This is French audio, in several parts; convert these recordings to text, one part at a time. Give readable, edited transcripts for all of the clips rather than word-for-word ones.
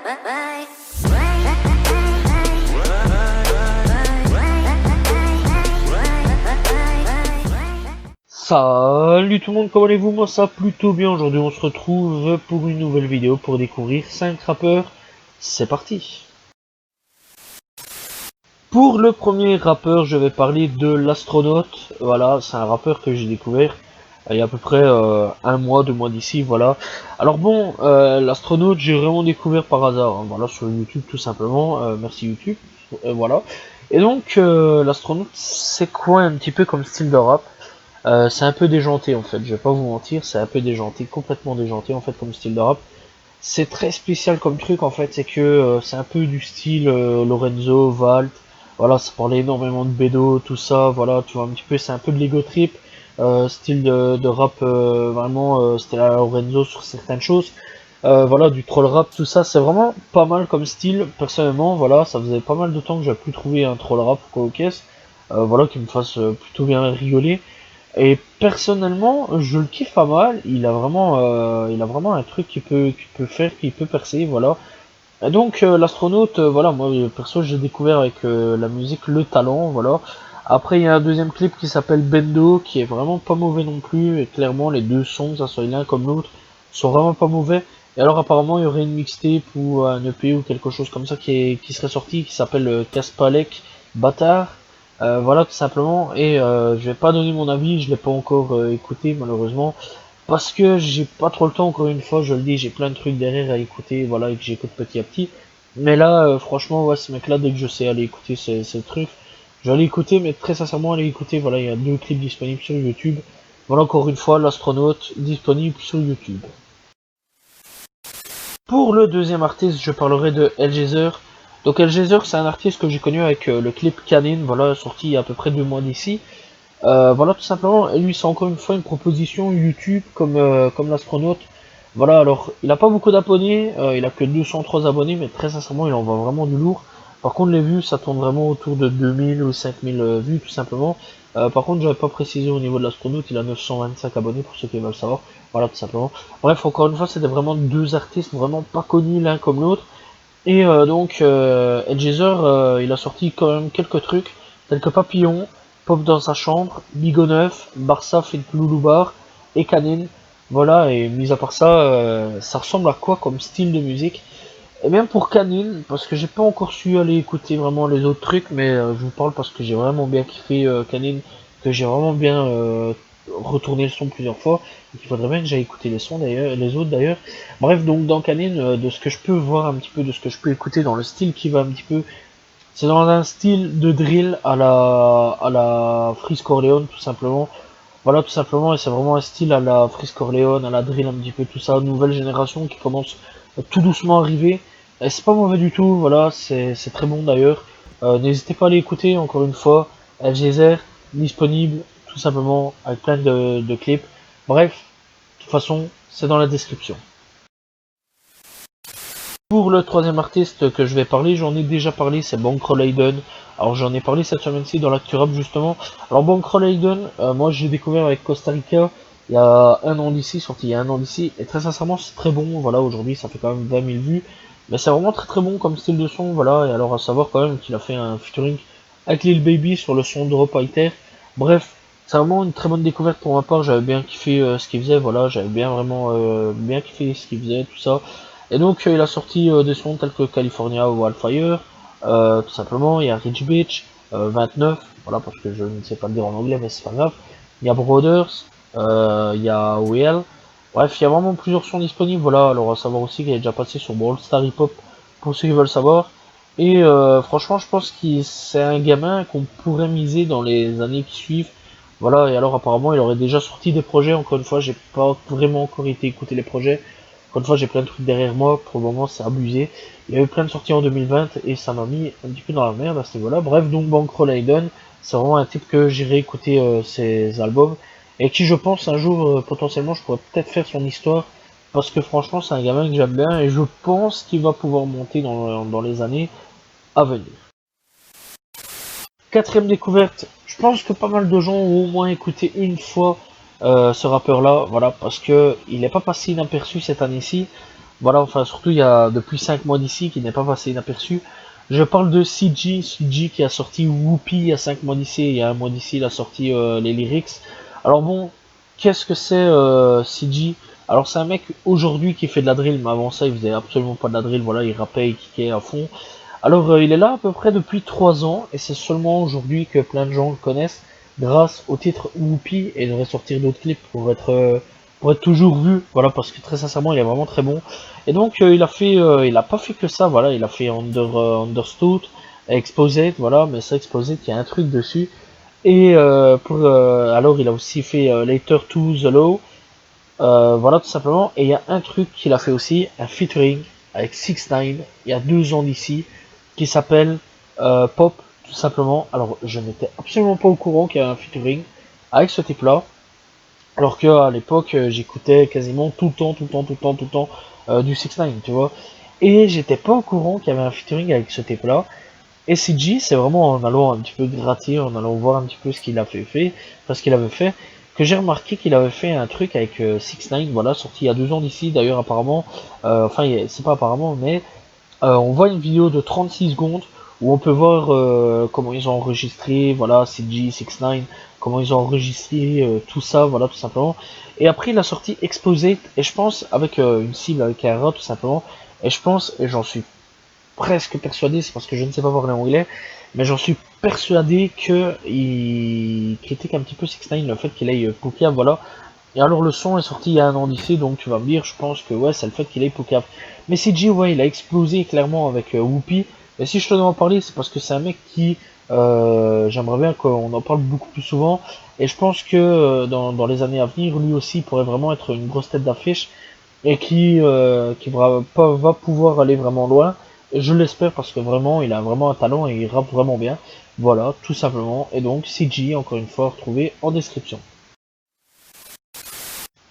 Salut tout le monde, comment allez-vous? Moi ça plutôt bien. Aujourd'hui on se retrouve pour une nouvelle vidéo pour découvrir 5 rappeurs. C'est parti. Pour le premier rappeur, je vais parler de l'Astronaute. Voilà, c'est un rappeur que j'ai découvert il y a à peu près un mois, 2 mois d'ici, voilà. Alors bon, l'Astronaute, j'ai vraiment découvert par hasard, hein, voilà, sur YouTube tout simplement. Merci YouTube, voilà. Et donc, l'Astronaute, c'est quoi un petit peu comme style de rap? C'est un peu déjanté en fait, je vais pas vous mentir, c'est un peu déjanté, complètement déjanté en fait comme style de rap. C'est très spécial comme truc en fait, c'est que c'est un peu du style Lorenzo, Valt, voilà, ça parlait énormément de bédo, tout ça, voilà, tu vois un petit peu, c'est un peu de l'ego trip, style de rap vraiment, c'était la Lorenzo sur certaines choses, voilà, du troll rap, tout ça, c'est vraiment pas mal comme style, personnellement, voilà, ça faisait pas mal de temps que j'avais plus trouvé un troll rap quoi au caisse, voilà, qui me fasse plutôt bien rigoler. Et personnellement, je le kiffe pas mal. Il a vraiment un truc qui peut faire, qui peut percer, voilà. Et donc l'astronaute, voilà, moi perso j'ai découvert avec la musique Le Talent, voilà. Après il y a un deuxième clip qui s'appelle Bendo, qui est vraiment pas mauvais non plus. Et clairement les deux sons, que ça soit l'un comme l'autre, sont vraiment pas mauvais. Et alors apparemment il y aurait une mixtape ou un EP ou quelque chose comme ça qui serait sorti, qui s'appelle Kaspalek Bâtard. Voilà tout simplement. Et je vais pas donner mon avis, je l'ai pas encore écouté malheureusement. Parce que j'ai pas trop le temps, encore une fois, je le dis, j'ai plein de trucs derrière à écouter, voilà, et que j'écoute petit à petit. Mais là, franchement, ouais, ce mec-là, dès que je sais aller écouter ces trucs, je vais aller écouter, mais très sincèrement, aller écouter, voilà, il y a 2 clips disponibles sur YouTube. Voilà, encore une fois, l'astronaute disponible sur YouTube. Pour le deuxième artiste, je parlerai de Elgezer. Donc Elgezer, c'est un artiste que j'ai connu avec le clip Canine, voilà, sorti il y a à peu près 2 mois d'ici. Voilà, tout simplement, et lui, c'est encore une fois une proposition YouTube comme l'astronaute. Voilà, alors, il a pas beaucoup d'abonnés, il a que 203 abonnés, mais très sincèrement, il envoie vraiment du lourd. Par contre, les vues, ça tourne vraiment autour de 2000 ou 5000 vues, tout simplement. Par contre, j'avais pas précisé au niveau de l'astronaute, il a 925 abonnés, pour ceux qui veulent savoir. Voilà, tout simplement. Bref, encore une fois, c'était vraiment deux artistes vraiment pas connus l'un comme l'autre. Et donc, Elgezer, il a sorti quand même quelques trucs, tels que Papillon, Pop dans sa chambre, Bigot 9, Barça fait Louloubar et Canine. Voilà, et mis à part ça, ça ressemble à quoi comme style de musique? Et bien pour Canine, parce que j'ai pas encore su aller écouter vraiment les autres trucs, mais je vous parle parce que j'ai vraiment bien kiffé Canine, que j'ai vraiment bien retourné le son plusieurs fois, et qu'il faudrait bien que j'aille écouter les sons d'ailleurs, les autres d'ailleurs. Bref, donc dans Canine, de ce que je peux voir un petit peu, de ce que je peux écouter dans le style qui va un petit peu, c'est dans un style de drill à la Freeze Corleone tout simplement. Voilà, tout simplement, et c'est vraiment un style à la Freeze Corleone, à la drill, un petit peu tout ça, nouvelle génération qui commence tout doucement à arriver. Et c'est pas mauvais du tout, voilà, c'est très bon d'ailleurs. N'hésitez pas à l'écouter, encore une fois, LGZR, disponible, tout simplement, avec plein de clips. Bref, de toute façon, c'est dans la description. Pour le troisième artiste que je vais parler, j'en ai déjà parlé, c'est Bankroll Hayden. Alors j'en ai parlé cette semaine-ci dans l'Actu Rap justement. Alors Bankroll Hayden, moi j'ai découvert avec Costa Rica il y a un an d'ici, sorti il y a un an d'ici, et très sincèrement c'est très bon, voilà, aujourd'hui ça fait quand même 20 000 vues, mais c'est vraiment très très bon comme style de son, voilà, et alors à savoir quand même qu'il a fait un featuring avec Lil Baby sur le son Drop High. Bref, c'est vraiment une très bonne découverte pour ma part, j'avais bien kiffé ce qu'il faisait, voilà, j'avais bien vraiment bien kiffé ce qu'il faisait, tout ça. Et donc il a sorti des sons tels que California ou Wildfire, tout simplement, il y a Rich Bitch, 29, voilà parce que je ne sais pas le dire en anglais mais c'est pas grave, il y a Brothers, il y a OL, bref il y a vraiment plusieurs sons disponibles, voilà, alors à savoir aussi qu'il est déjà passé sur Brawl Star Hip Hop pour ceux qui veulent savoir, et franchement je pense que c'est un gamin qu'on pourrait miser dans les années qui suivent, voilà, et alors apparemment il aurait déjà sorti des projets, encore une fois j'ai pas vraiment encore été écouter les projets, encore une fois, j'ai plein de trucs derrière moi, pour le moment c'est abusé. Il y a eu plein de sorties en 2020 et ça m'a mis un petit peu dans la merde à ce niveau-là. Bref, donc Bankroll Hayden, c'est vraiment un type que j'irai écouter ses albums et qui, je pense, un jour potentiellement, je pourrais peut-être faire son histoire parce que franchement, c'est un gamin que j'aime bien et je pense qu'il va pouvoir monter dans les années à venir. Quatrième découverte, je pense que pas mal de gens ont au moins écouté une fois ce rappeur-là, voilà, parce que il n'est pas passé inaperçu cette année-ci. Voilà, enfin surtout il y a depuis 5 mois d'ici qui n'est pas passé inaperçu. Je parle de CG qui a sorti Whoopi il y a 5 mois d'ici, il y a un mois d'ici il a sorti les lyrics. Alors bon, qu'est-ce que c'est CG? Alors c'est un mec aujourd'hui qui fait de la drill, mais avant ça il faisait absolument pas de la drill, voilà, il rappait, il kickait à fond. Alors il est là à peu près depuis 3 ans, et c'est seulement aujourd'hui que plein de gens le connaissent, grâce au titre Whoopi, et il devrait sortir d'autres clips pour être toujours vu, voilà, parce que très sincèrement il est vraiment très bon. Et donc il a pas fait que ça, voilà, il a fait Understood, Exposed, voilà, mais ça Exposed, il y a un truc dessus. Et alors il a aussi fait Later to the Law, voilà tout simplement. Et il y a un truc qu'il a fait aussi, un featuring avec 6 9 il y a 2 ans d'ici, qui s'appelle Pop, tout simplement. Alors je n'étais absolument pas au courant qu'il y avait un featuring avec ce type-là. Alors que à l'époque, j'écoutais quasiment tout le temps, tout le temps, tout le temps, tout le temps du 6 9 tu vois. Et j'étais pas au courant qu'il y avait un featuring avec ce type-là. Et CG, c'est vraiment en allant un petit peu gratter, en allant voir un petit peu ce qu'il a fait, enfin ce qu'il avait fait, que j'ai remarqué qu'il avait fait un truc avec 6 9 voilà, sorti il y a 2 ans d'ici, d'ailleurs apparemment, enfin c'est pas apparemment, mais on voit une vidéo de 36 secondes où on peut voir comment ils ont enregistré, voilà, CG, 6 9 comment ils ont enregistré tout ça, voilà, tout simplement. Et après, il a sorti Exposed, et je pense, avec une cible, avec un rat, tout simplement, et je pense, et j'en suis presque persuadé, c'est parce que je ne sais pas parler anglais, mais j'en suis persuadé que il critique un petit peu 6 9 le fait qu'il aille Poucave, voilà. Et alors le son est sorti il y a 1 an d'ici, donc tu vas me dire, je pense que ouais, c'est le fait qu'il aille Poucave. Mais CG, ouais, il a explosé clairement avec Whoopi. Et si je te dois en parler, c'est parce que c'est un mec qui, j'aimerais bien qu'on en parle beaucoup plus souvent. Et je pense que dans les années à venir, lui aussi pourrait vraiment être une grosse tête d'affiche et qui va pouvoir aller vraiment loin. Je l'espère parce que vraiment, il a vraiment un talent et il rappe vraiment bien. Voilà, tout simplement. Et donc, CG, encore une fois, retrouvé en description.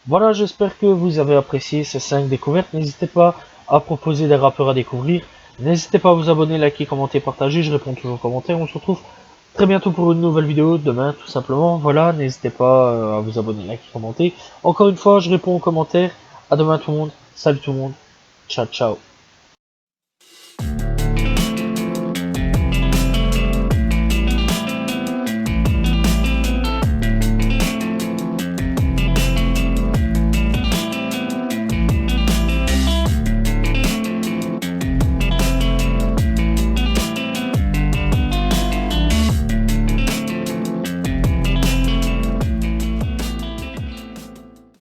Voilà, j'espère que vous avez apprécié ces 5 découvertes. N'hésitez pas à proposer des rappeurs à découvrir. N'hésitez pas à vous abonner, liker, commenter, partager. Je réponds toujours aux commentaires. On se retrouve très bientôt pour une nouvelle vidéo, demain tout simplement. Voilà, n'hésitez pas à vous abonner, liker, commenter. Encore une fois, je réponds aux commentaires. À demain tout le monde. Salut tout le monde. Ciao, ciao.